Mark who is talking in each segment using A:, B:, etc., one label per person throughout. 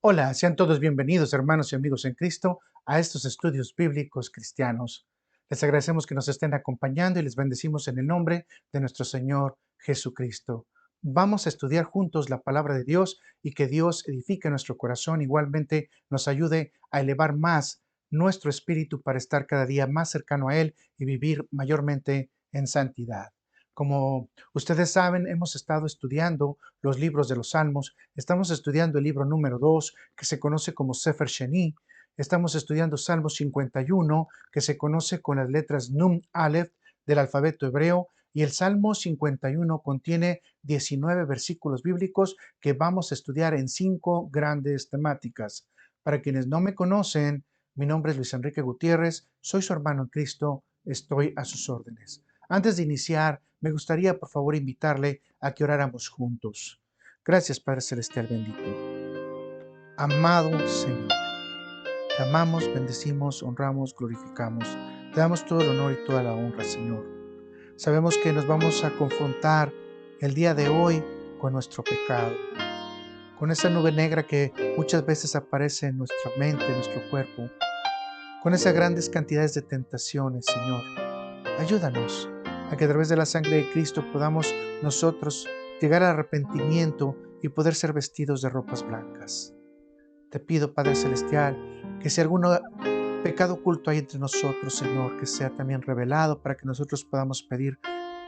A: Hola, sean todos bienvenidos, hermanos y amigos en Cristo, a estos estudios bíblicos cristianos. Les agradecemos que nos estén acompañando y les bendecimos en el nombre de nuestro Señor Jesucristo. Vamos a estudiar juntos la palabra de Dios y que Dios edifique nuestro corazón, igualmente nos ayude a elevar más nuestro espíritu para estar cada día más cercano a Él y vivir mayormente en santidad. Como ustedes saben, hemos estado estudiando los libros de los Salmos. Estamos estudiando el libro número 2, que se conoce como Sefer Sheni. Estamos estudiando Salmo 51, que se conoce con las letras Nun Aleph del alfabeto hebreo. Y el Salmo 51 contiene 19 versículos bíblicos que vamos a estudiar en 5 grandes temáticas. Para quienes no me conocen, mi nombre es Luis Enrique Gutiérrez, soy su hermano en Cristo, estoy a sus órdenes. Antes de iniciar, me gustaría por favor invitarle a que oráramos juntos. Gracias, Padre Celestial bendito. Amado Señor, te amamos, bendecimos, honramos, glorificamos. Te damos todo el honor y toda la honra, Señor. Sabemos que nos vamos a confrontar el día de hoy con nuestro pecado, con esa nube negra que muchas veces aparece en nuestra mente, en nuestro cuerpo, con esas grandes cantidades de tentaciones, Señor. Ayúdanos a que a través de la sangre de Cristo podamos nosotros llegar al arrepentimiento y poder ser vestidos de ropas blancas. Te pido, Padre Celestial, que si algún pecado oculto hay entre nosotros, Señor, que sea también revelado para que nosotros podamos pedir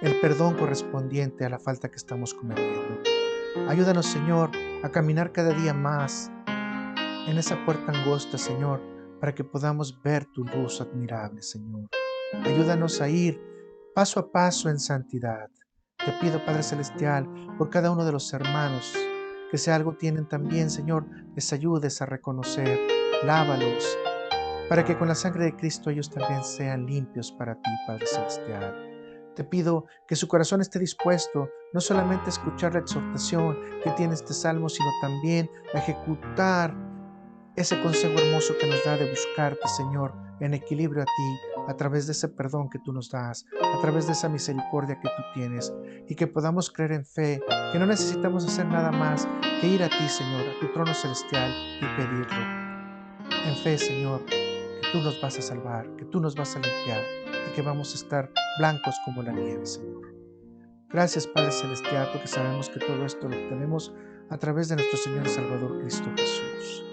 A: el perdón correspondiente a la falta que estamos cometiendo. Ayúdanos, Señor, a caminar cada día más en esa puerta angosta, Señor, para que podamos ver tu luz admirable, Señor. Ayúdanos a ir paso a paso en santidad. Te pido, Padre Celestial, por cada uno de los hermanos, que si algo tienen también, Señor, les ayudes a reconocer, lávalos, para que con la sangre de Cristo ellos también sean limpios para ti, Padre Celestial. Te pido que su corazón esté dispuesto no solamente a escuchar la exhortación que tiene este salmo, sino también a ejecutar ese consejo hermoso que nos da de buscarte, Señor, en equilibrio a ti, a través de ese perdón que tú nos das, a través de esa misericordia que tú tienes, y que podamos creer en fe, que no necesitamos hacer nada más que ir a ti, Señor, a tu trono celestial y pedirlo. En fe, Señor, que tú nos vas a salvar, que tú nos vas a limpiar y que vamos a estar blancos como la nieve, Señor. Gracias, Padre Celestial, porque sabemos que todo esto lo obtenemos a través de nuestro Señor y Salvador Cristo Jesús.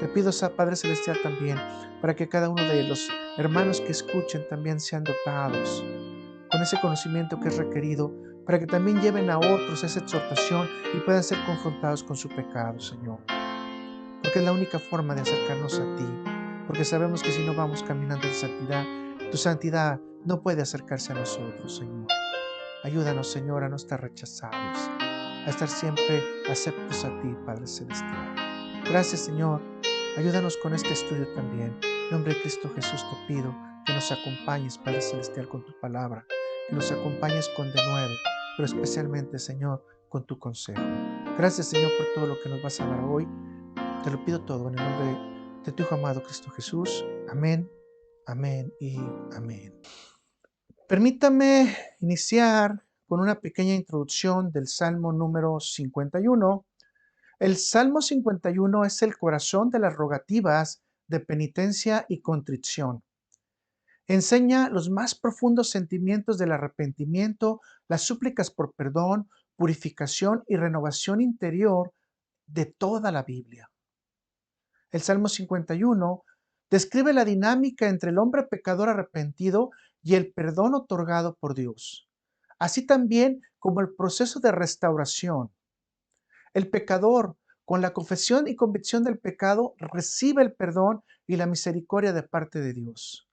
A: Te pido, Padre Celestial, también para que cada uno de los hermanos que escuchen también sean dotados con ese conocimiento que es requerido, para que también lleven a otros esa exhortación y puedan ser confrontados con su pecado, Señor. Porque es la única forma de acercarnos a ti, porque sabemos que si no vamos caminando en santidad, tu santidad no puede acercarse a nosotros, Señor. Ayúdanos, Señor, a no estar rechazados, a estar siempre aceptos a ti, Padre Celestial. Gracias, Señor. Ayúdanos con este estudio también. En nombre de Cristo Jesús te pido que nos acompañes, Padre Celestial, con tu palabra, que nos acompañes con denuedo, pero especialmente, Señor, con tu consejo. Gracias, Señor, por todo lo que nos vas a dar hoy. Te lo pido todo en el nombre de tu Hijo amado Cristo Jesús. Amén, amén y amén. Permítame iniciar con una pequeña introducción del Salmo número 51. El Salmo 51 es el corazón de las rogativas de penitencia y contrición. Enseña los más profundos sentimientos del arrepentimiento, las súplicas por perdón, purificación y renovación interior de toda la Biblia. El Salmo 51 describe la dinámica entre el hombre pecador arrepentido y el perdón otorgado por Dios, así también como el proceso de restauración. El pecador, con la confesión y convicción del pecado, recibe el perdón y la misericordia de parte de Dios.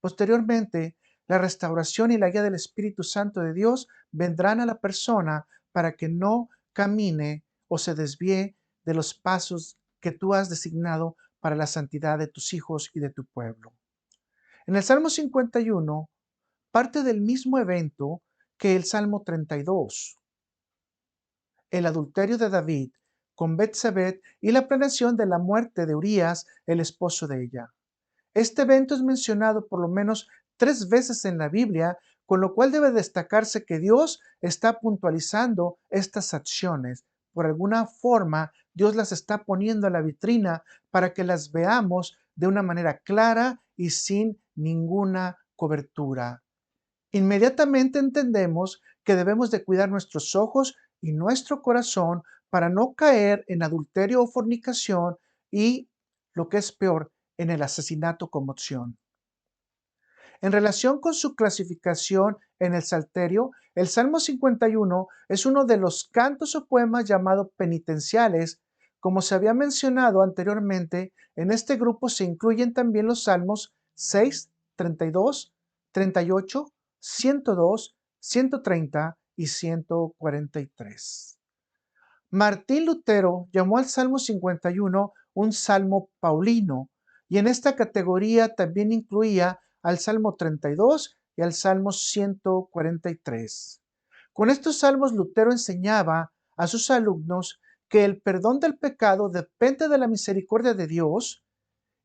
A: Posteriormente, la restauración y la guía del Espíritu Santo de Dios vendrán a la persona para que no camine o se desvíe de los pasos que tú has designado para la santidad de tus hijos y de tu pueblo. En el Salmo 51, parte del mismo evento que el Salmo 32, el adulterio de David con Betsabé y la planeación de la muerte de Urías, el esposo de ella. Este evento es mencionado por lo menos 3 veces en la Biblia, con lo cual debe destacarse que Dios está puntualizando estas acciones por alguna forma, Dios las está poniendo a la vitrina para que las veamos de una manera clara y sin ninguna cobertura. Inmediatamente entendemos que debemos de cuidar nuestros ojos y nuestro corazón para no caer en adulterio o fornicación y, lo que es peor, en el asesinato como opción. En relación con su clasificación en el Salterio, el Salmo 51 es uno de los cantos o poemas llamados penitenciales. Como se había mencionado anteriormente, en este grupo se incluyen también los Salmos 6, 32, 38, 102, 130 y 143. Martín Lutero llamó al Salmo 51 un salmo paulino, y en esta categoría también incluía al Salmo 32 y al Salmo 143. Con estos salmos Lutero enseñaba a sus alumnos que el perdón del pecado depende de la misericordia de Dios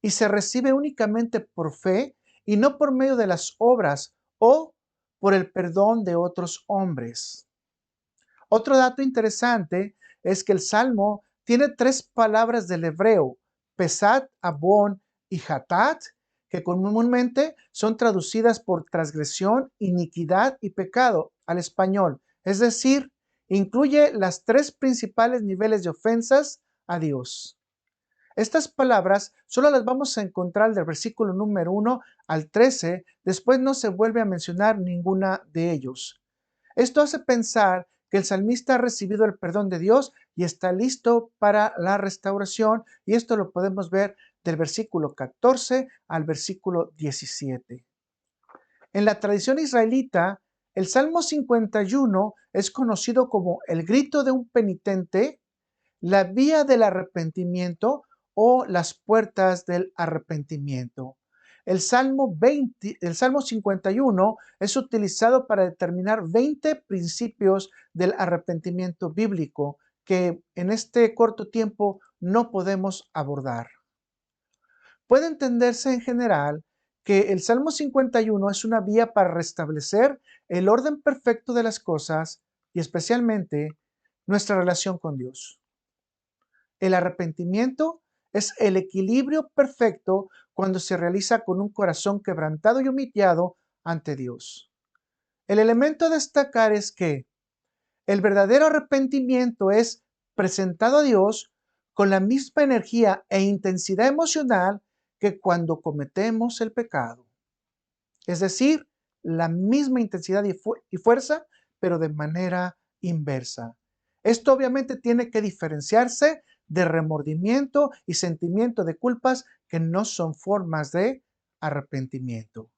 A: y se recibe únicamente por fe y no por medio de las obras o por el perdón de otros hombres. Otro dato interesante es que el Salmo tiene tres palabras del hebreo, pesat, abón y hatat, que comúnmente son traducidas por transgresión, iniquidad y pecado al español. Es decir, incluye las tres principales niveles de ofensas a Dios. Estas palabras solo las vamos a encontrar del versículo número 1 al 13, después no se vuelve a mencionar ninguna de ellos. Esto hace pensar que el salmista ha recibido el perdón de Dios y está listo para la restauración, y esto lo podemos ver del versículo 14 al versículo 17. En la tradición israelita, el Salmo 51 es conocido como el grito de un penitente, la vía del arrepentimiento o las puertas del arrepentimiento. El Salmo 51 es utilizado para determinar 20 principios del arrepentimiento bíblico que en este corto tiempo no podemos abordar. Puede entenderse en general que el Salmo 51 es una vía para restablecer el orden perfecto de las cosas y especialmente nuestra relación con Dios. El arrepentimiento es el equilibrio perfecto cuando se realiza con un corazón quebrantado y humillado ante Dios. El elemento a destacar es que el verdadero arrepentimiento es presentado a Dios con la misma energía e intensidad emocional que cuando cometemos el pecado. Es decir, la misma intensidad y fuerza, pero de manera inversa. Esto obviamente tiene que diferenciarse de remordimiento y sentimiento de culpas que no son formas de arrepentimiento.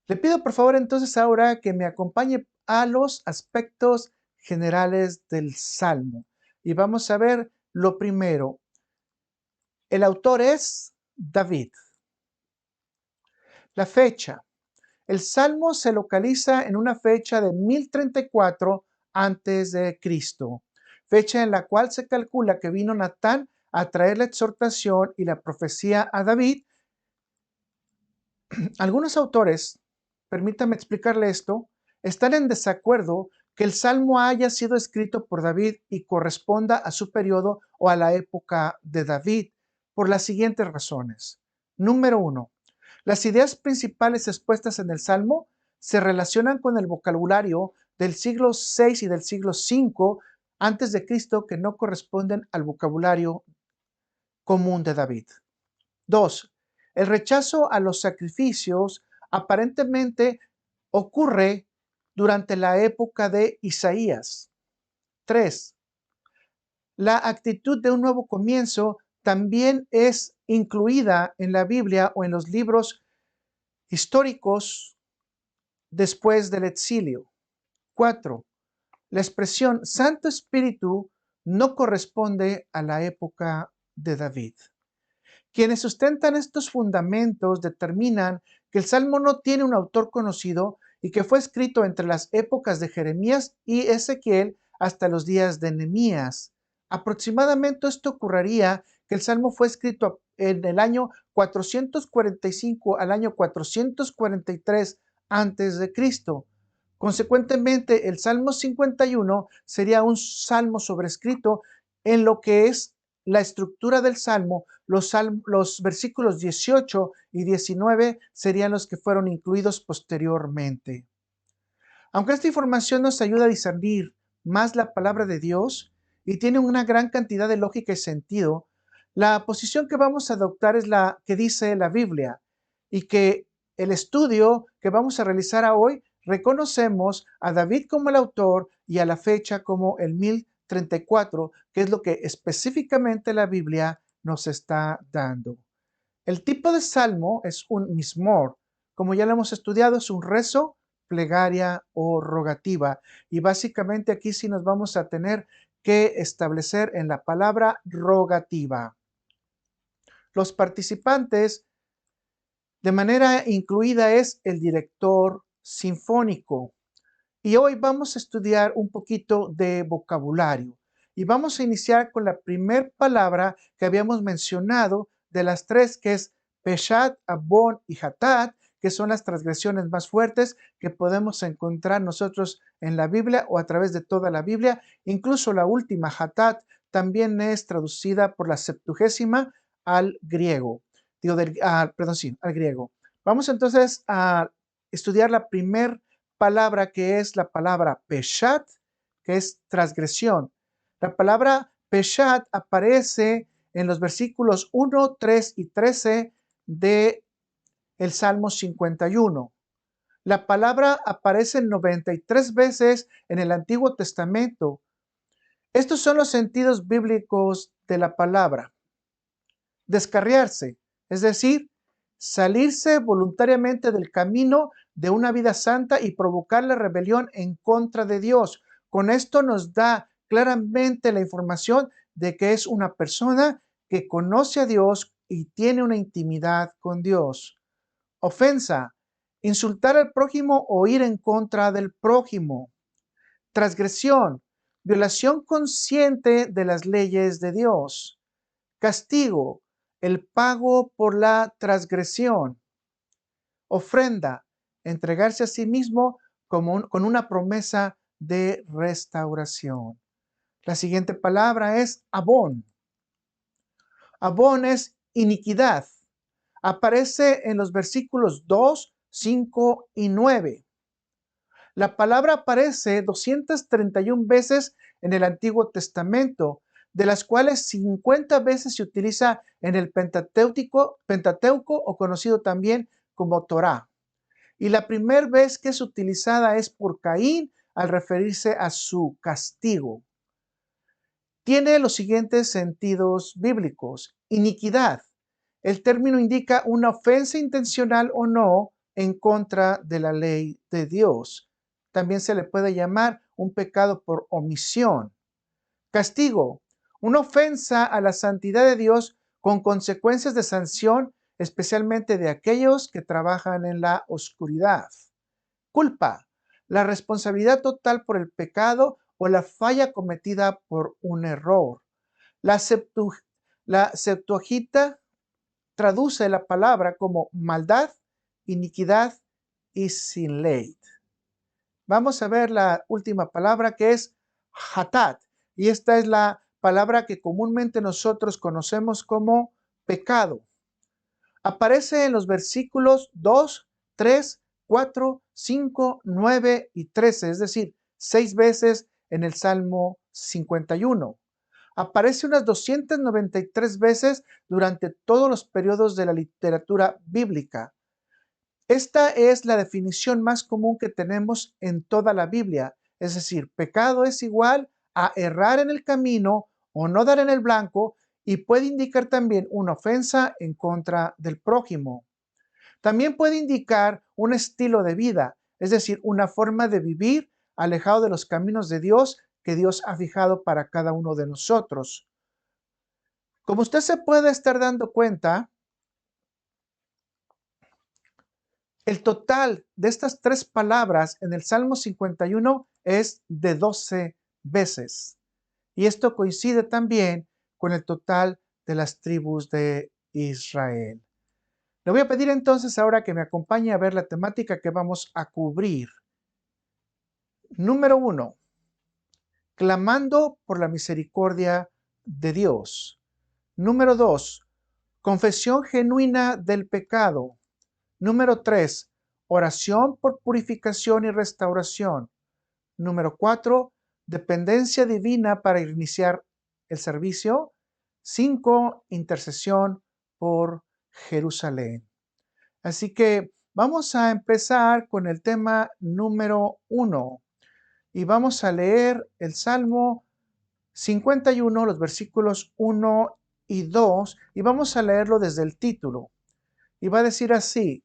A: Le pido por favor entonces ahora que me acompañe a los aspectos generales del Salmo. Y vamos a ver lo primero. El autor es David. La fecha. El Salmo se localiza en una fecha de 1034 antes de Cristo, fecha en la cual se calcula que vino Natán a traer la exhortación y la profecía a David. Algunos autores, permítame explicarle esto, están en desacuerdo que el Salmo haya sido escrito por David y corresponda a su periodo o a la época de David, por las siguientes razones. Número 1. Las ideas principales expuestas en el Salmo se relacionan con el vocabulario del siglo VI y del siglo V antes de Cristo que no corresponden al vocabulario común de David. 2. El rechazo a los sacrificios aparentemente ocurre durante la época de Isaías. 3. La actitud de un nuevo comienzo también es incluida en la Biblia o en los libros históricos después del exilio. 4. La expresión Santo Espíritu no corresponde a la época de David. Quienes sustentan estos fundamentos determinan que el Salmo no tiene un autor conocido y que fue escrito entre las épocas de Jeremías y Ezequiel hasta los días de Nehemías. Aproximadamente esto ocurriría que el Salmo fue escrito en el año 445 al año 443 antes de Cristo, Consecuentemente, el Salmo 51 sería un salmo sobrescrito en lo que es la estructura del salmo. Los versículos 18 y 19 serían los que fueron incluidos posteriormente. Aunque esta información nos ayuda a discernir más la palabra de Dios y tiene una gran cantidad de lógica y sentido, la posición que vamos a adoptar es la que dice la Biblia, y que el estudio que vamos a realizar hoy reconocemos a David como el autor y a la fecha como el 1034, que es lo que específicamente la Biblia nos está dando. El tipo de salmo es un mismor. Como ya lo hemos estudiado, es un rezo, plegaria o rogativa. Y básicamente aquí sí nos vamos a tener que establecer en la palabra rogativa. Los participantes, de manera incluida, es el director sinfónico. Y hoy vamos a estudiar un poquito de vocabulario. Y vamos a iniciar con la primera palabra que habíamos mencionado de las tres, que es Peshat, Abón y Hatat, que son las transgresiones más fuertes que podemos encontrar nosotros en la Biblia o a través de toda la Biblia. Incluso la última, Hatat, también es traducida por la Septuagésima al griego. Perdón, sí, al griego. Vamos entonces a estudiar la primera palabra, que es la palabra peshat, que es transgresión. La palabra peshat aparece en los versículos 1, 3 y 13 de el Salmo 51. La palabra aparece 93 veces en el Antiguo Testamento. Estos son los sentidos bíblicos de la palabra. Descarriarse, es decir, salirse voluntariamente del camino de una vida santa y provocar la rebelión en contra de Dios. Con esto nos da claramente la información de que es una persona que conoce a Dios y tiene una intimidad con Dios. Ofensa, insultar al prójimo o ir en contra del prójimo. Transgresión, violación consciente de las leyes de Dios. Castigo, el pago por la transgresión. Ofrenda, entregarse a sí mismo con una promesa de restauración. La siguiente palabra es abón. Abón es iniquidad. Aparece en los versículos 2, 5 y 9. La palabra aparece 231 veces en el Antiguo Testamento, de las cuales 50 veces se utiliza en el Pentateuco o conocido también como Torá. Y la primera vez que es utilizada es por Caín al referirse a su castigo. Tiene los siguientes sentidos bíblicos. Iniquidad. El término indica una ofensa intencional o no en contra de la ley de Dios. También se le puede llamar un pecado por omisión. Castigo. Una ofensa a la santidad de Dios con consecuencias de sanción, especialmente de aquellos que trabajan en la oscuridad. Culpa. La responsabilidad total por el pecado o la falla cometida por un error. La, Septuaginta traduce la palabra como maldad, iniquidad y sin ley. Vamos a ver la última palabra, que es hatat, y esta es la palabra que comúnmente nosotros conocemos como pecado. Aparece en los versículos 2, 3, 4, 5, 9 y 13, es decir, 6 veces en el Salmo 51. Aparece unas 293 veces durante todos los periodos de la literatura bíblica. Esta es la definición más común que tenemos en toda la Biblia, es decir, pecado es igual a errar en el camino o no dar en el blanco, y puede indicar también una ofensa en contra del prójimo. También puede indicar un estilo de vida, es decir, una forma de vivir alejado de los caminos de Dios que Dios ha fijado para cada uno de nosotros. Como usted se puede estar dando cuenta, el total de estas tres palabras en el Salmo 51 es de 12 veces. Y esto coincide también con el total de las tribus de Israel. Le voy a pedir entonces ahora que me acompañe a ver la temática que vamos a cubrir. Número uno, clamando por la misericordia de Dios. Número dos, confesión genuina del pecado. Número tres, oración por purificación y restauración. Número cuatro, dependencia divina para iniciar el servicio. Cinco, intercesión por Jerusalén. Así que vamos a empezar con el tema número uno y vamos a leer el Salmo 51, los versículos 1 y 2, y vamos a leerlo desde el título. Y va a decir así: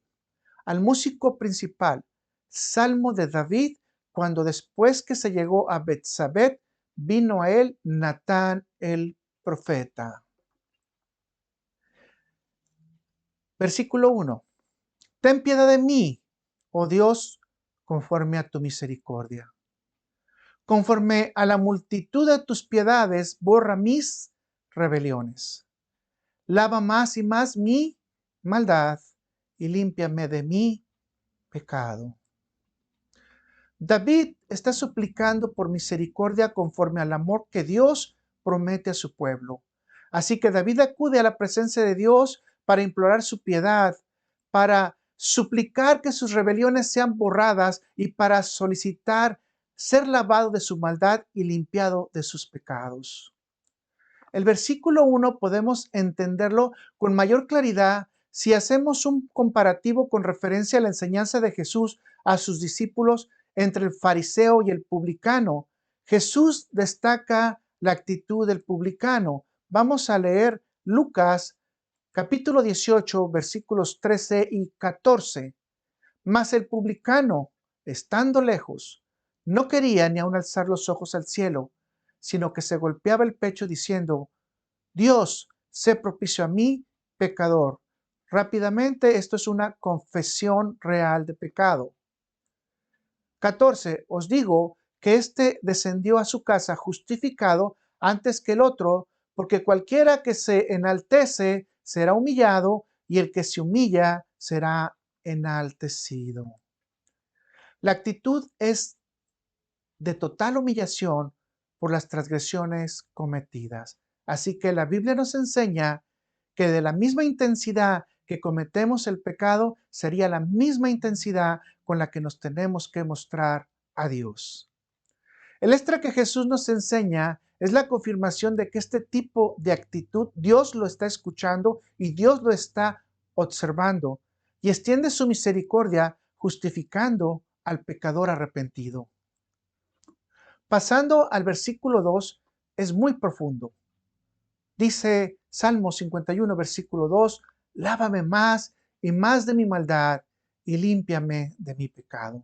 A: al músico principal, Salmo de David, cuando después que se llegó a Betsabé, vino a él Natán el profeta. Versículo 1. Ten piedad de mí, oh Dios, conforme a tu misericordia. Conforme a la multitud de tus piedades, borra mis rebeliones. Lava más y más mi maldad y límpiame de mi pecado. David está suplicando por misericordia conforme al amor que Dios promete a su pueblo. Así que David acude a la presencia de Dios para implorar su piedad, para suplicar que sus rebeliones sean borradas y para solicitar ser lavado de su maldad y limpiado de sus pecados. El versículo 1 podemos entenderlo con mayor claridad si hacemos un comparativo con referencia a la enseñanza de Jesús a sus discípulos entre el fariseo y el publicano. Jesús destaca la actitud del publicano. Vamos a leer Lucas capítulo 18, versículos 13 y 14. Mas el publicano, estando lejos, no quería ni aun alzar los ojos al cielo, sino que se golpeaba el pecho diciendo: Dios, sé propicio a mí, pecador. Rápidamente, esto es una confesión real de pecado. 14. Os digo que éste descendió a su casa justificado antes que el otro, porque cualquiera que se enaltece será humillado, y el que se humilla será enaltecido. La actitud es de total humillación por las transgresiones cometidas. Así que la Biblia nos enseña que de la misma intensidad que cometemos el pecado, sería la misma intensidad con la que nos tenemos que mostrar a Dios. El extra que Jesús nos enseña es la confirmación de que este tipo de actitud Dios lo está escuchando y Dios lo está observando y extiende su misericordia justificando al pecador arrepentido. Pasando al versículo 2, es muy profundo. Dice Salmo 51, versículo 2, lávame más y más de mi maldad y límpiame de mi pecado.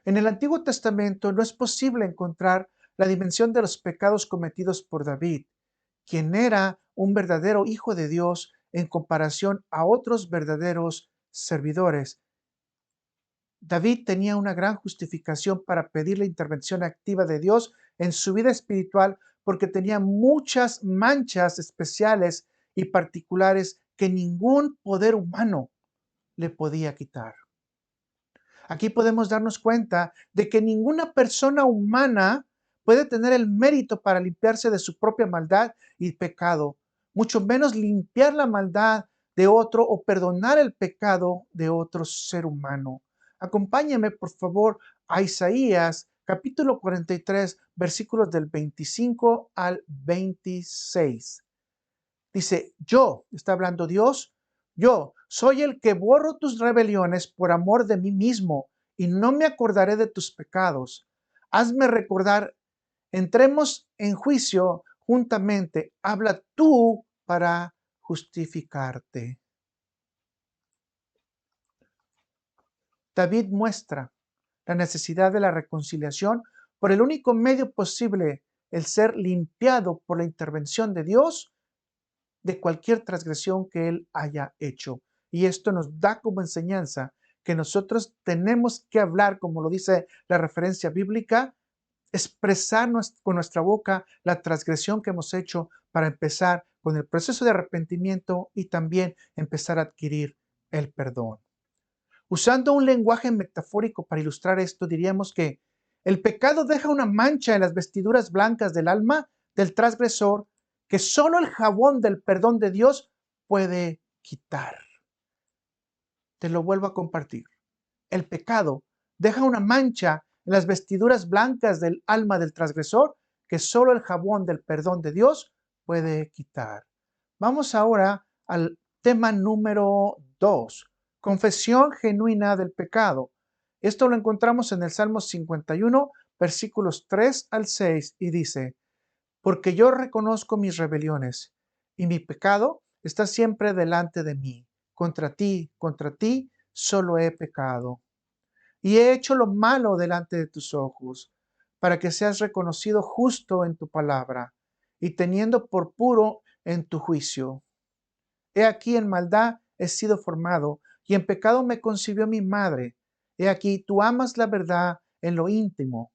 A: En el Antiguo Testamento no es posible encontrar la dimensión de los pecados cometidos por David, quien era un verdadero hijo de Dios en comparación a otros verdaderos servidores. David tenía una gran justificación para pedir la intervención activa de Dios en su vida espiritual porque tenía muchas manchas especiales y particulares que ningún poder humano le podía quitar. Aquí podemos darnos cuenta de que ninguna persona humana puede tener el mérito para limpiarse de su propia maldad y pecado, mucho menos limpiar la maldad de otro o perdonar el pecado de otro ser humano. Acompáñame, por favor, a Isaías, capítulo 43, versículos del 25 al 26. Dice: yo, está hablando Dios, yo soy el que borro tus rebeliones por amor de mí mismo, y no me acordaré de tus pecados. Hazme recordar, entremos en juicio juntamente, habla tú para justificarte. David muestra la necesidad de la reconciliación por el único medio posible, el ser limpiado por la intervención de Dios de cualquier transgresión que él haya hecho. Y esto nos da como enseñanza que nosotros tenemos que hablar, como lo dice la referencia bíblica, expresar con nuestra boca la transgresión que hemos hecho para empezar con el proceso de arrepentimiento y también empezar a adquirir el perdón. Usando un lenguaje metafórico para ilustrar esto, diríamos que El pecado deja una mancha en las vestiduras blancas del alma del transgresor que solo el jabón del perdón de Dios puede quitar. Te lo vuelvo a compartir. El pecado deja una mancha en las vestiduras blancas del alma del transgresor que solo el jabón del perdón de Dios puede quitar. Vamos ahora al tema número 2, confesión genuina del pecado. Esto lo encontramos en el Salmo 51, versículos 3 al 6, y dice: porque yo reconozco mis rebeliones, y mi pecado está siempre delante de mí. Contra ti, solo he pecado. Y he hecho lo malo delante de tus ojos, para que seas reconocido justo en tu palabra, y teniendo por puro en tu juicio. He aquí en maldad he sido formado, y en pecado me concibió mi madre. He aquí tú amas la verdad en lo íntimo,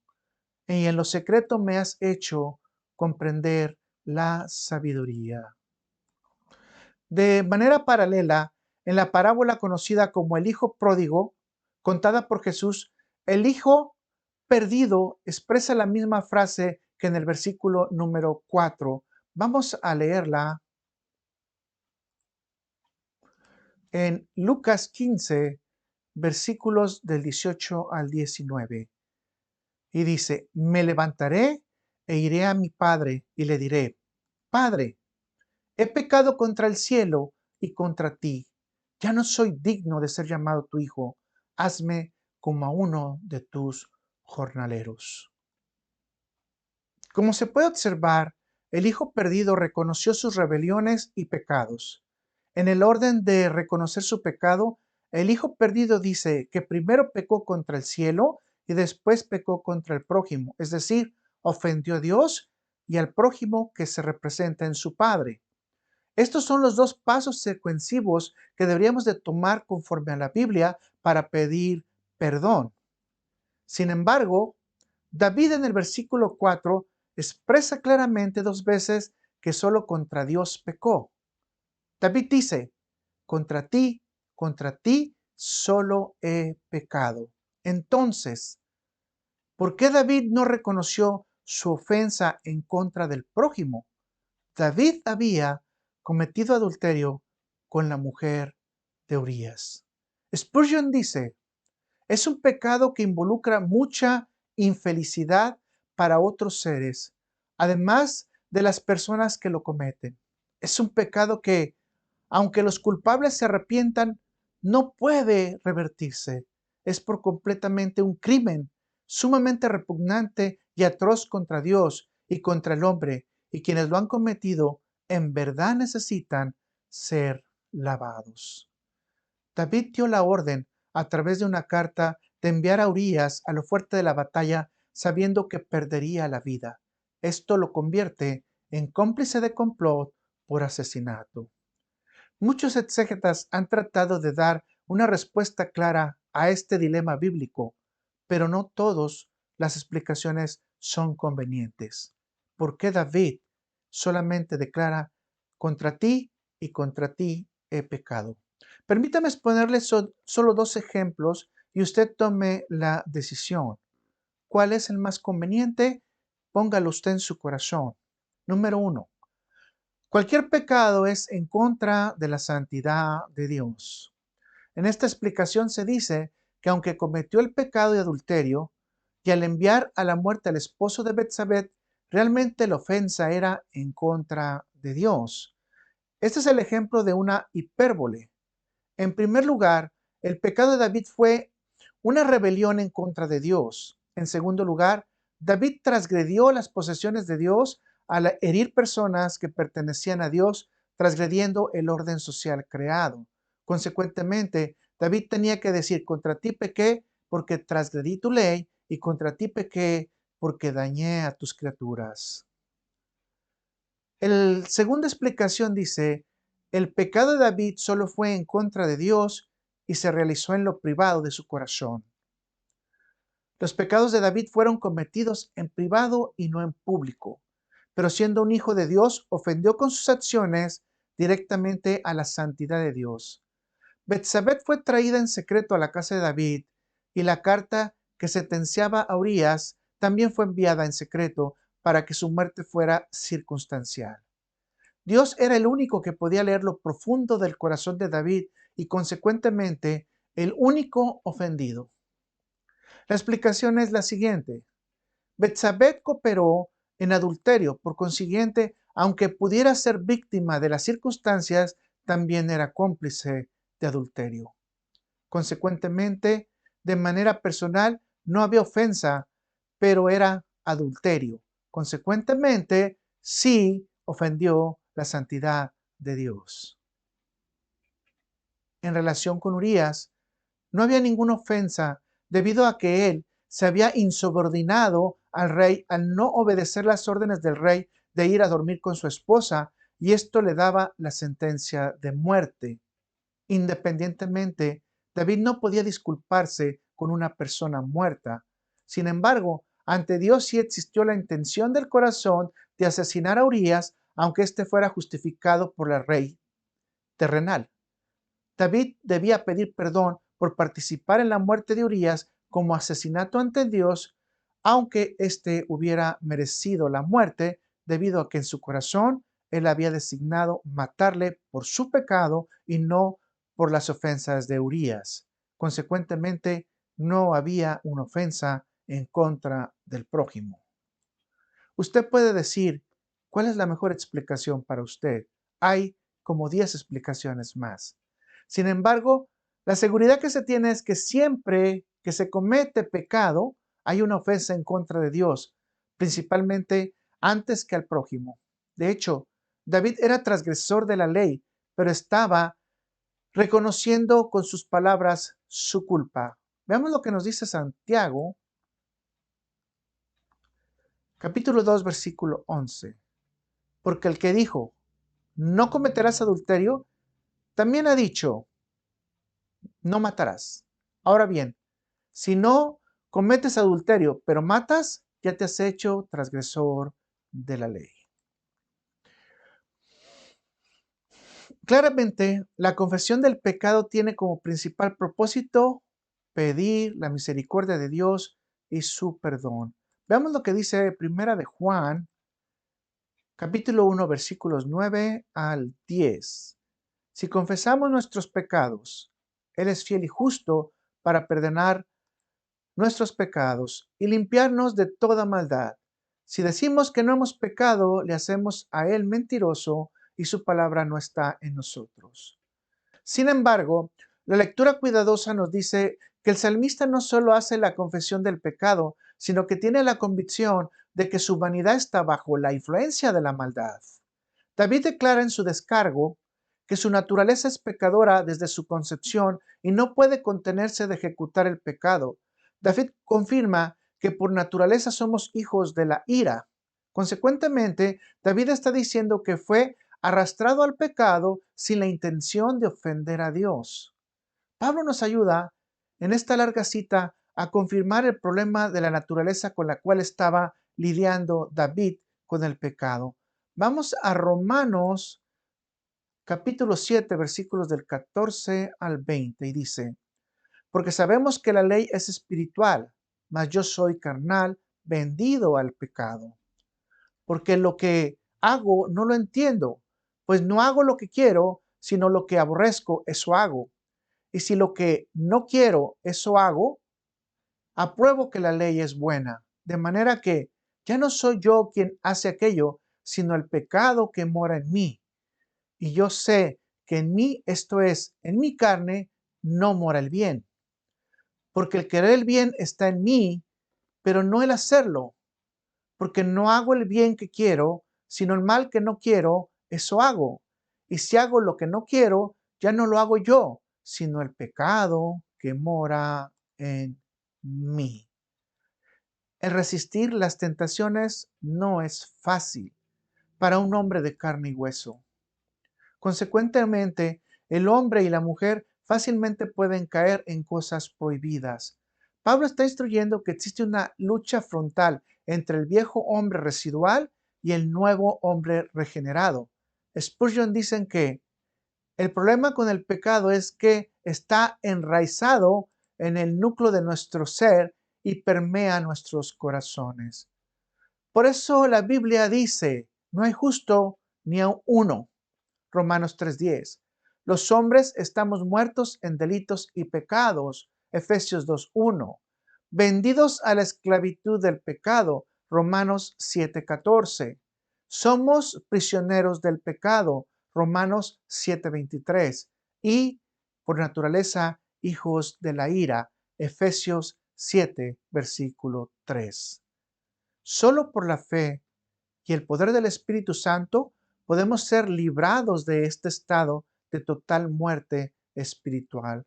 A: y en lo secreto me has hecho comprender la sabiduría. De manera paralela, en la parábola conocida como el Hijo Pródigo, contada por Jesús, el Hijo perdido expresa la misma frase que en el versículo número 4. Vamos a leerla en Lucas 15, versículos del 18 al 19. Y dice: me levantaré e iré a mi padre y le diré: Padre, he pecado contra el cielo y contra ti. Ya no soy digno de ser llamado tu hijo. Hazme como a uno de tus jornaleros. Como se puede observar, el hijo perdido reconoció sus rebeliones y pecados. En el orden de reconocer su pecado, el hijo perdido dice que primero pecó contra el cielo y después pecó contra el prójimo, es decir, ofendió a Dios y al prójimo que se representa en su padre. Estos son los dos pasos secuenciales que deberíamos de tomar conforme a la Biblia para pedir perdón. Sin embargo, David en el versículo 4 expresa claramente dos veces que solo contra Dios pecó. David dice: contra ti solo he pecado. Entonces, ¿por qué David no reconoció su ofensa en contra del prójimo? David había cometido adulterio con la mujer de Urías. Spurgeon dice: es un pecado que involucra mucha infelicidad para otros seres, además de las personas que lo cometen. Es un pecado que, aunque los culpables se arrepientan, no puede revertirse. Es por completamente un crimen sumamente repugnante y atroz contra Dios y contra el hombre, y quienes lo han cometido en verdad necesitan ser lavados. David dio la orden a través de una carta de enviar a Urías a lo fuerte de la batalla sabiendo que perdería la vida. Esto lo convierte en cómplice de complot por asesinato. Muchos exégetas han tratado de dar una respuesta clara a este dilema bíblico, pero no todas las explicaciones son convenientes. ¿Por qué David solamente declara: contra ti y contra ti he pecado? Permítame exponerle solo dos ejemplos y usted tome la decisión. ¿Cuál es el más conveniente? Póngalo usted en su corazón. Número 1. Cualquier pecado es en contra de la santidad de Dios. En esta explicación se dice que aunque cometió el pecado de adulterio y al enviar a la muerte al esposo de Betsabé, realmente la ofensa era en contra de Dios. Este es el ejemplo de una hipérbole. En primer lugar, el pecado de David fue una rebelión en contra de Dios. En segundo lugar, David transgredió las posesiones de Dios al herir personas que pertenecían a Dios, transgrediendo el orden social creado. Consecuentemente, David tenía que decir: contra ti pequé porque transgredí tu ley, y contra ti pequé porque dañé a tus criaturas. La segunda explicación dice: el pecado de David solo fue en contra de Dios y se realizó en lo privado de su corazón. Los pecados de David fueron cometidos en privado y no en público, pero siendo un hijo de Dios, ofendió con sus acciones directamente a la santidad de Dios. Betsabé fue traída en secreto a la casa de David y la carta que sentenciaba a Urías también fue enviada en secreto para que su muerte fuera circunstancial. Dios era el único que podía leer lo profundo del corazón de David y consecuentemente el único ofendido. La explicación es la siguiente. Betsabé cooperó en adulterio, por consiguiente, aunque pudiera ser víctima de las circunstancias, también era cómplice de adulterio. Consecuentemente, de manera personal, no había ofensa, pero era adulterio. Consecuentemente, sí ofendió la santidad de Dios. En relación con Urías, no había ninguna ofensa debido a que él se había insubordinado al rey al no obedecer las órdenes del rey de ir a dormir con su esposa, y esto le daba la sentencia de muerte. Independientemente, David no podía disculparse con una persona muerta. Sin embargo, ante Dios sí existió la intención del corazón de asesinar a Urías, aunque éste fuera justificado por el rey terrenal. David debía pedir perdón por participar en la muerte de Urías como asesinato ante Dios, aunque éste hubiera merecido la muerte, debido a que en su corazón él había designado matarle por su pecado y no por las ofensas de Urías. Consecuentemente, no había una ofensa en contra del prójimo. Usted puede decir, ¿cuál es la mejor explicación para usted? Hay como 10 explicaciones más. Sin embargo, la seguridad que se tiene es que siempre que se comete pecado, hay una ofensa en contra de Dios, principalmente antes que al prójimo. De hecho, David era transgresor de la ley, pero estaba reconociendo con sus palabras su culpa. Veamos lo que nos dice Santiago, capítulo 2, versículo 11. Porque el que dijo, no cometerás adulterio, también ha dicho, no matarás. Ahora bien, si no cometes adulterio, pero matas, ya te has hecho transgresor de la ley. Claramente, la confesión del pecado tiene como principal propósito pedir la misericordia de Dios y su perdón. Veamos lo que dice Primera de Juan, capítulo 1, versículos 9 al 10. Si confesamos nuestros pecados, Él es fiel y justo para perdonar nuestros pecados y limpiarnos de toda maldad. Si decimos que no hemos pecado, le hacemos a Él mentiroso y su palabra no está en nosotros. Sin embargo, la lectura cuidadosa nos dice que el salmista no solo hace la confesión del pecado, sino que tiene la convicción de que su humanidad está bajo la influencia de la maldad. David declara en su descargo que su naturaleza es pecadora desde su concepción y no puede contenerse de ejecutar el pecado. David confirma que por naturaleza somos hijos de la ira. Consecuentemente, David está diciendo que fue arrastrado al pecado sin la intención de ofender a Dios. Pablo nos ayuda en esta larga cita a confirmar el problema de la naturaleza con la cual estaba lidiando David con el pecado. Vamos a Romanos capítulo 7, versículos del 14 al 20, y dice, porque sabemos que la ley es espiritual, mas yo soy carnal, vendido al pecado. Porque lo que hago no lo entiendo, pues no hago lo que quiero, sino lo que aborrezco, eso hago. Y si lo que no quiero, eso hago, apruebo que la ley es buena, de manera que ya no soy yo quien hace aquello, sino el pecado que mora en mí. Y yo sé que en mí, esto es, en mi carne, no mora el bien. Porque el querer el bien está en mí, pero no el hacerlo. Porque no hago el bien que quiero, sino el mal que no quiero, eso hago. Y si hago lo que no quiero, ya no lo hago yo, sino el pecado que mora en mí. El resistir las tentaciones no es fácil para un hombre de carne y hueso. Consecuentemente, el hombre y la mujer fácilmente pueden caer en cosas prohibidas. Pablo está instruyendo que existe una lucha frontal entre el viejo hombre residual y el nuevo hombre regenerado. Spurgeon dice que el problema con el pecado es que está enraizado en el núcleo de nuestro ser y permea nuestros corazones. Por eso la Biblia dice, no hay justo ni a uno. Romanos 3:10. Los hombres estamos muertos en delitos y pecados. Efesios 2:1. Vendidos a la esclavitud del pecado. Romanos 7:14. Somos prisioneros del pecado. Romanos 7:23. Y, por naturaleza, hijos de la ira. Efesios 7, versículo 3. Solo por la fe y el poder del Espíritu Santo podemos ser librados de este estado de total muerte espiritual.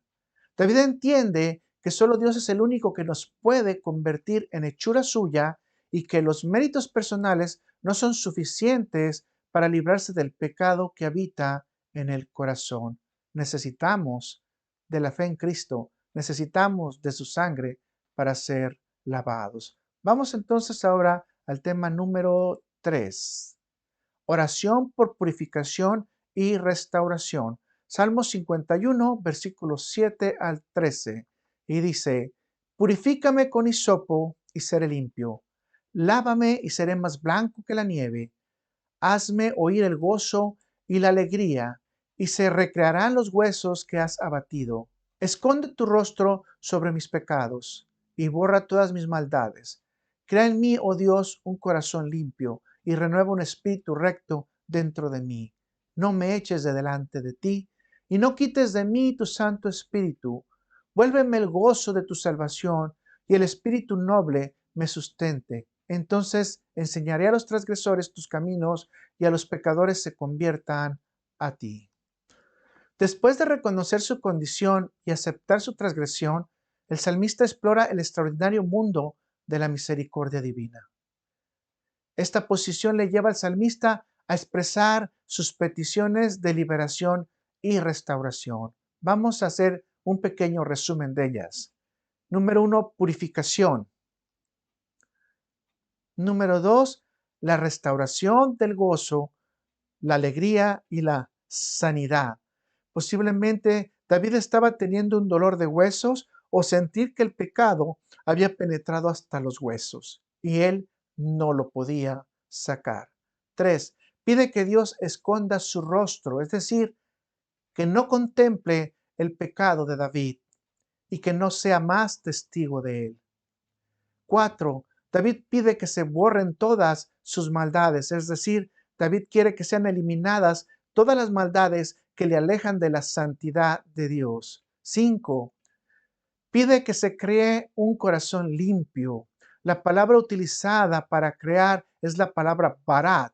A: David entiende que solo Dios es el único que nos puede convertir en hechura suya y que los méritos personales no son suficientes para librarse del pecado que habita en el corazón. Necesitamos de la fe en Cristo, necesitamos de su sangre para ser lavados. Vamos entonces ahora al tema número 3. Oración por purificación y restauración. Salmo 51, versículos 7 al 13. Y dice, purifícame con hisopo y seré limpio. Lávame y seré más blanco que la nieve. Hazme oír el gozo y la alegría, y se recrearán los huesos que has abatido. Esconde tu rostro sobre mis pecados, y borra todas mis maldades. Crea en mí, oh Dios, un corazón limpio, y renueva un espíritu recto dentro de mí. No me eches de delante de ti, y no quites de mí tu Santo Espíritu. Vuélveme el gozo de tu salvación, y el espíritu noble me sustente. Entonces enseñaré a los transgresores tus caminos, y a los pecadores se conviertan a ti. Después de reconocer su condición y aceptar su transgresión, el salmista explora el extraordinario mundo de la misericordia divina. Esta posición le lleva al salmista a expresar sus peticiones de liberación y restauración. Vamos a hacer un pequeño resumen de ellas. Número 1, purificación. Número 2, la restauración del gozo, la alegría y la sanidad. Posiblemente David estaba teniendo un dolor de huesos o sentir que el pecado había penetrado hasta los huesos y él no lo podía sacar. 3. Pide que Dios esconda su rostro, es decir, que no contemple el pecado de David y que no sea más testigo de él. 4. David pide que se borren todas sus maldades, es decir, David quiere que sean eliminadas todas las maldades que le alejan de la santidad de Dios. 5. Pide que se cree un corazón limpio. La palabra utilizada para crear es la palabra barat.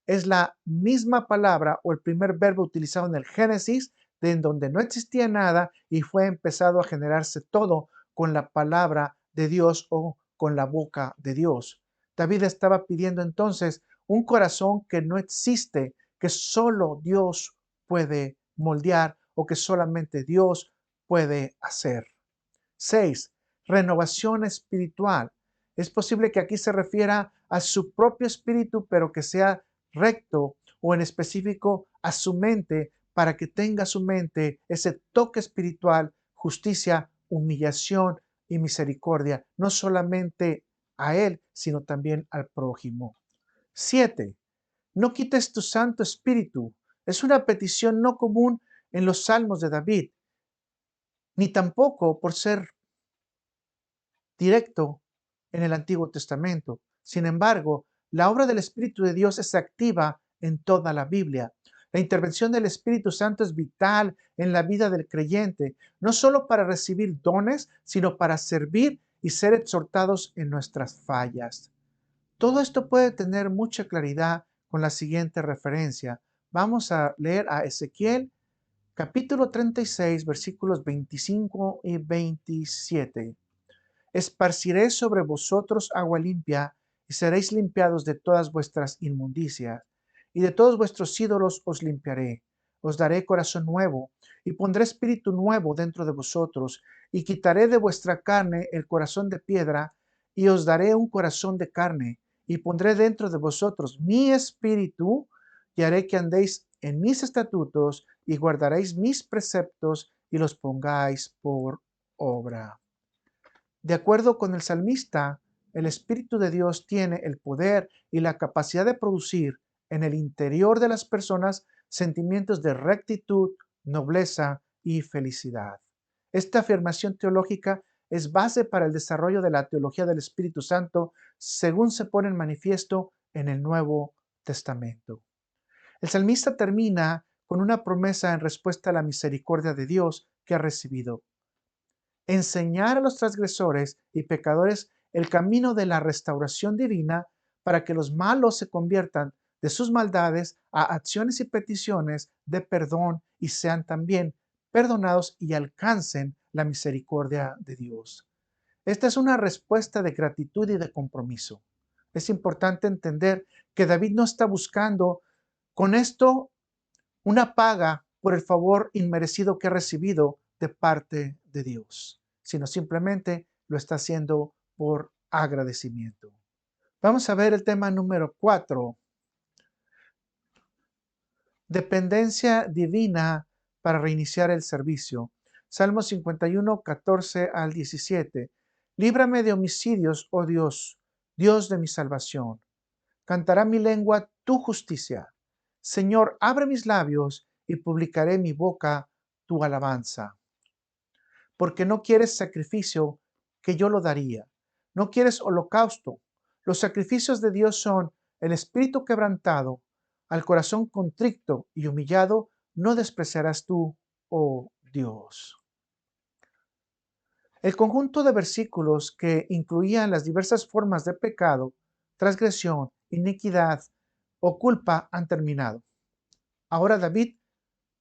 A: Es la misma palabra o el primer verbo utilizado en el Génesis, de en donde no existía nada y fue empezado a generarse todo con la palabra de Dios o con la boca de Dios. David estaba pidiendo entonces un corazón que no existe, que solo Dios puede moldear o que solamente Dios puede hacer. 6. Renovación espiritual. Es posible que aquí se refiera a su propio espíritu, pero que sea recto o en específico a su mente para que tenga su mente ese toque espiritual, justicia, humillación y misericordia, no solamente a él, sino también al prójimo. 7. No quites tu Santo Espíritu. Es una petición no común en los salmos de David, ni tampoco por ser directo en el Antiguo Testamento. Sin embargo, la obra del Espíritu de Dios es activa en toda la Biblia. La intervención del Espíritu Santo es vital en la vida del creyente, no solo para recibir dones, sino para servir y ser exhortados en nuestras fallas. Todo esto puede tener mucha claridad con la siguiente referencia. Vamos a leer a Ezequiel capítulo 36, versículos 25 y 27. Esparciré sobre vosotros agua limpia, y seréis limpiados de todas vuestras inmundicias, y de todos vuestros ídolos os limpiaré. Os daré corazón nuevo, y pondré espíritu nuevo dentro de vosotros, y quitaré de vuestra carne el corazón de piedra, y os daré un corazón de carne, y pondré dentro de vosotros mi espíritu, y haré que andéis en mis estatutos, y guardaréis mis preceptos, y los pongáis por obra. De acuerdo con el salmista, el Espíritu de Dios tiene el poder y la capacidad de producir en el interior de las personas sentimientos de rectitud, nobleza y felicidad. Esta afirmación teológica es base para el desarrollo de la teología del Espíritu Santo, según se pone en manifiesto en el Nuevo Testamento. El salmista termina con una promesa en respuesta a la misericordia de Dios que ha recibido: enseñar a los transgresores y pecadores el camino de la restauración divina, para que los malos se conviertan de sus maldades a acciones y peticiones de perdón y sean también perdonados y alcancen la misericordia de Dios. Esta es una respuesta de gratitud y de compromiso. Es importante entender que David no está buscando con esto una paga por el favor inmerecido que ha recibido de parte de Dios, sino simplemente lo está haciendo por agradecimiento. Vamos a ver el tema número 4: dependencia divina para reiniciar el servicio. Salmo 51, 14 al 17. Líbrame de homicidios, oh Dios, Dios de mi salvación. Cantará mi lengua tu justicia. Señor, abre mis labios y publicaré mi boca tu alabanza. Porque no quieres sacrificio, que yo lo daría. No quieres holocausto. Los sacrificios de Dios son el espíritu quebrantado, al corazón contrito y humillado, no despreciarás tú, oh Dios. El conjunto de versículos que incluían las diversas formas de pecado, transgresión, iniquidad o culpa han terminado. Ahora David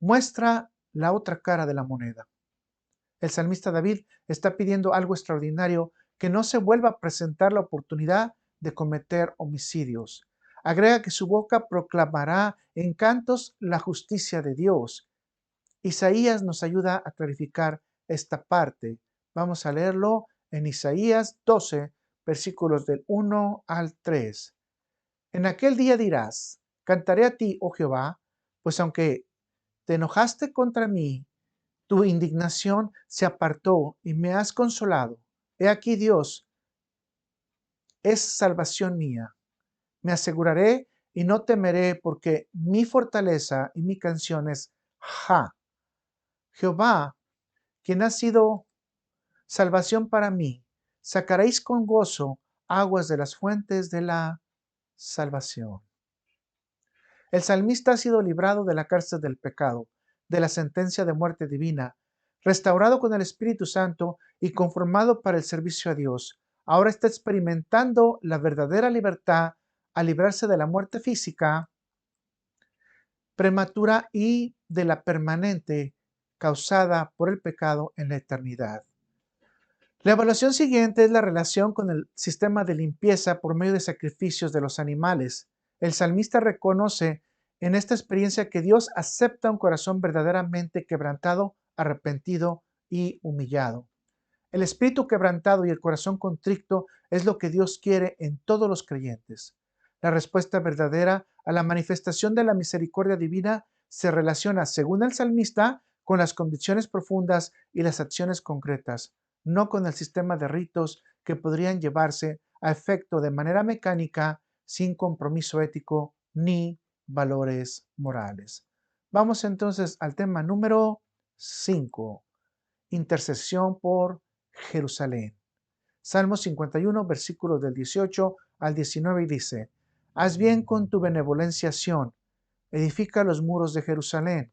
A: muestra la otra cara de la moneda. El salmista David está pidiendo algo extraordinario: que no se vuelva a presentar la oportunidad de cometer homicidios. Agrega que su boca proclamará en cantos la justicia de Dios. Isaías nos ayuda a clarificar esta parte. Vamos a leerlo en Isaías 12, versículos del 1 al 3. En aquel día dirás: cantaré a ti, oh Jehová, pues aunque te enojaste contra mí, tu indignación se apartó y me has consolado. He aquí, Dios es salvación mía. Me aseguraré y no temeré, porque mi fortaleza y mi canción es Jehová, quien ha sido salvación para mí. Sacaréis con gozo aguas de las fuentes de la salvación. El salmista ha sido librado de la cárcel del pecado, de la sentencia de muerte divina, restaurado con el Espíritu Santo y conformado para el servicio a Dios. Ahora está experimentando la verdadera libertad al librarse de la muerte física prematura y de la permanente causada por el pecado en la eternidad. La evaluación siguiente es la relación con el sistema de limpieza por medio de sacrificios de los animales. El salmista reconoce en esta experiencia que Dios acepta un corazón verdaderamente quebrantado, arrepentido y humillado. El espíritu quebrantado y el corazón contrito es lo que Dios quiere en todos los creyentes. La respuesta verdadera a la manifestación de la misericordia divina se relaciona, según el salmista, con las convicciones profundas y las acciones concretas, no con el sistema de ritos que podrían llevarse a efecto de manera mecánica, sin compromiso ético ni valores morales. Vamos entonces al tema número 5: intercesión por Jerusalén. Salmo 51, versículos del 18 al 19 y dice: haz bien con tu benevolencia, Sión, edifica los muros de Jerusalén.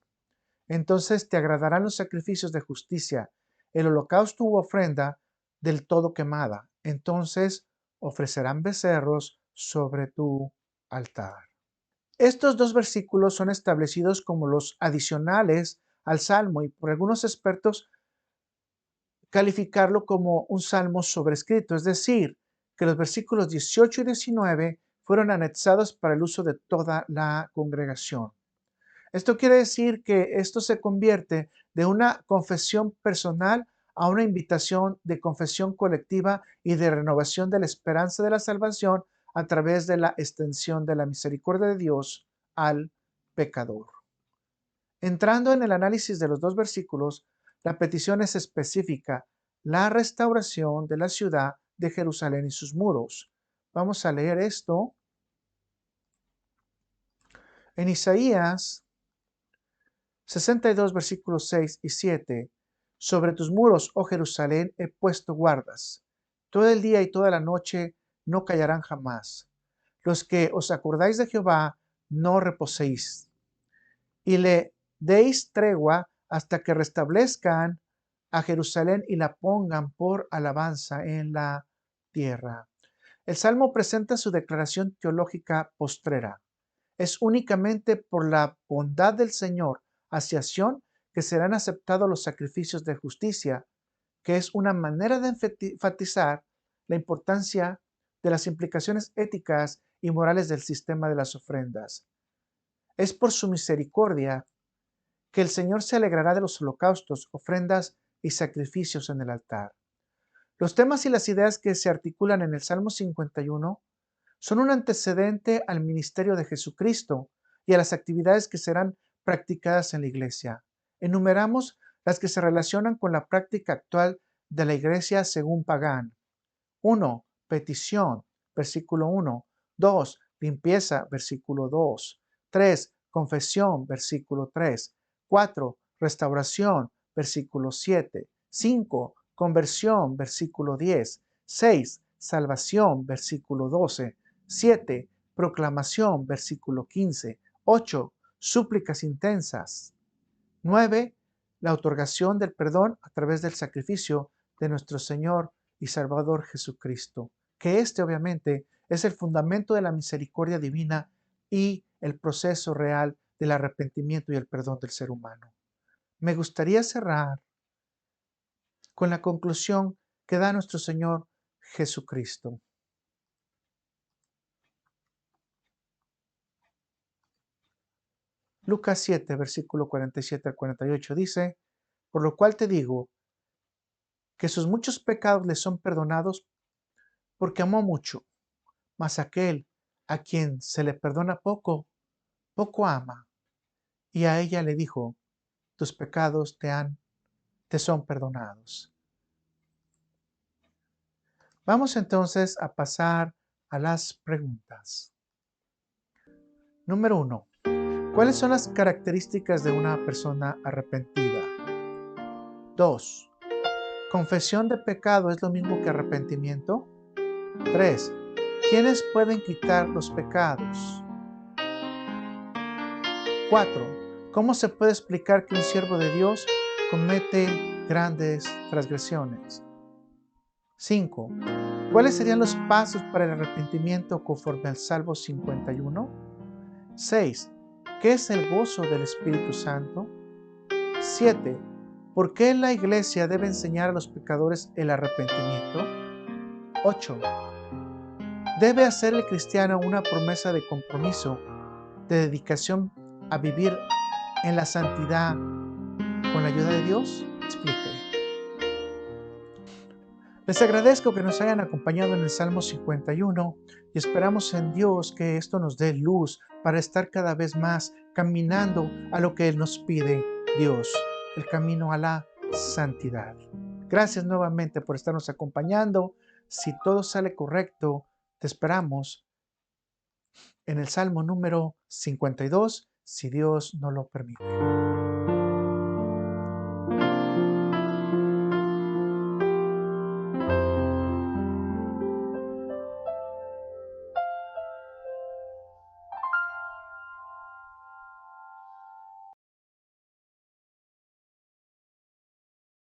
A: Entonces te agradarán los sacrificios de justicia, el holocausto u ofrenda del todo quemada. Entonces ofrecerán becerros sobre tu altar. Estos dos versículos son establecidos como los adicionales al Salmo y por algunos expertos calificarlo como un salmo sobrescrito, es decir, que los versículos 18 y 19 fueron anexados para el uso de toda la congregación. Esto quiere decir que esto se convierte de una confesión personal a una invitación de confesión colectiva y de renovación de la esperanza de la salvación a través de la extensión de la misericordia de Dios al pecador. Entrando en el análisis de los dos versículos, la petición es específica: la restauración de la ciudad de Jerusalén y sus muros. Vamos a leer esto en Isaías 62, versículos 6 y 7. Sobre tus muros, oh Jerusalén, he puesto guardas. Todo el día y toda la noche no callarán jamás. Los que os acordáis de Jehová, no reposéis, y le deis tregua hasta que restablezcan a Jerusalén y la pongan por alabanza en la tierra. El Salmo presenta su declaración teológica postrera. Es únicamente por la bondad del Señor hacia Sión que serán aceptados los sacrificios de justicia, que es una manera de enfatizar la importancia de las implicaciones éticas y morales del sistema de las ofrendas. Es por su misericordia que el Señor se alegrará de los holocaustos, ofrendas y sacrificios en el altar. Los temas y las ideas que se articulan en el Salmo 51 son un antecedente al ministerio de Jesucristo y a las actividades que serán practicadas en la iglesia. Enumeramos las que se relacionan con la práctica actual de la iglesia según Pagán. 1. Petición, versículo 1. 2. Limpieza, versículo 2. 3. Confesión, versículo 3. 4. Restauración, versículo 7. 5. Conversión, versículo 10. 6. Salvación, versículo 12. 7. Proclamación, versículo 15. 8. Súplicas intensas. 9. La otorgación del perdón a través del sacrificio de nuestro Señor y Salvador Jesucristo, que este obviamente es el fundamento de la misericordia divina y el proceso real del arrepentimiento y el perdón del ser humano. Me gustaría cerrar con la conclusión que da nuestro Señor Jesucristo. Lucas 7, versículo 47 al 48 dice, por lo cual te digo que sus muchos pecados le son perdonados porque amó mucho, mas aquel a quien se le perdona poco, poco ama. Y a ella le dijo, tus pecados te son perdonados. Vamos entonces a pasar a las preguntas. Número 1. ¿Cuáles son las características de una persona arrepentida? 2. ¿Confesión de pecado es lo mismo que arrepentimiento? 3. ¿Quiénes pueden quitar los pecados? 4. ¿Cómo se puede explicar que un siervo de Dios comete grandes transgresiones? 5. ¿Cuáles serían los pasos para el arrepentimiento conforme al Salmo 51? 6. ¿Qué es el gozo del Espíritu Santo? 7. ¿Por qué la iglesia debe enseñar a los pecadores el arrepentimiento? 8. ¿Debe hacer el cristiano una promesa de compromiso, de dedicación a vivir en la santidad con la ayuda de Dios? Explique. Les agradezco que nos hayan acompañado en el Salmo 51 y esperamos en Dios que esto nos dé luz para estar cada vez más caminando a lo que Él nos pide, Dios, el camino a la santidad. Gracias nuevamente por estarnos acompañando. Si todo sale correcto, te esperamos en el Salmo número 52, si Dios nos lo permite.